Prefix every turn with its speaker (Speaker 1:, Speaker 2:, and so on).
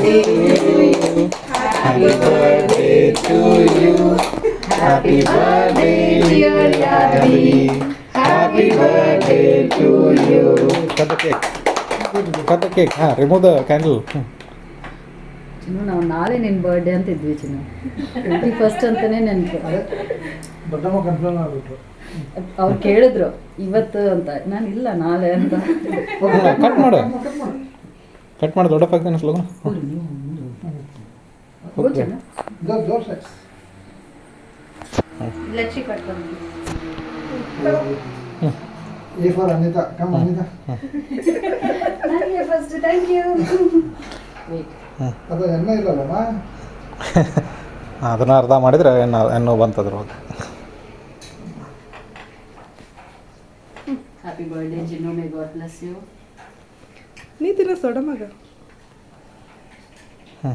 Speaker 1: Happy birthday to you. Happy birthday dear Yadi. Happy birthday to you. Cut the cake. Cut the cake. Remove the candle.
Speaker 2: ಚಿನ್ನು ನಾವು ನಾಳೆ ನಿನ್ನ birthday ಅಂತ ಇದ್ವಿ ಚಿನ್ನು 21st ಅಂತಾನೆ ನೆನಪು.
Speaker 3: ದೊಡ್ಡಮ್ಮ ಕನ್ಫರ್ಮ್ ಆಗ್ಬಿಟ್ರು.
Speaker 2: ಅವ್ರು ಕೇಳಿದ್ರು ಇವತ್ತು ಅಂತ, ನಾನು ಇಲ್ಲ ನಾಳೆ ಅಂತ.
Speaker 1: ಕಟ್ ಮಾಡು, ಕಟ್ ಮಾಡಿ ದೊಡ್ಡಪ್ಪ ಆಗ್ತಾನೆ ಸ್ಲೋಗ. ಓಕೆ
Speaker 3: ಜೋರ್ ಸೈ
Speaker 2: ಲಕ್ಷಿ ಕಟ್ಕೊಂಡು
Speaker 3: A for Anita. Come Anita.
Speaker 2: ನನಗೆ ಫಸ್ಟ್ ಥ್ಯಾಂಕ್ ಯು.
Speaker 3: ಅದು ಎಣ್ಣೆ ಇಲ್ಲಲ್ಲಮ್ಮ.
Speaker 1: ಅದನ್ನ ಅರ್ಧ ಮಾಡಿದರೆ ಎಣ್ಣೆ ಬಂತದ್ರೊಳಗೆ.
Speaker 2: Happy birthday Chinnu, may God bless you.
Speaker 4: ನೀ ತಿನ್ನ ಸೊಡ ಮಗ.
Speaker 1: ಹ್ಞೂ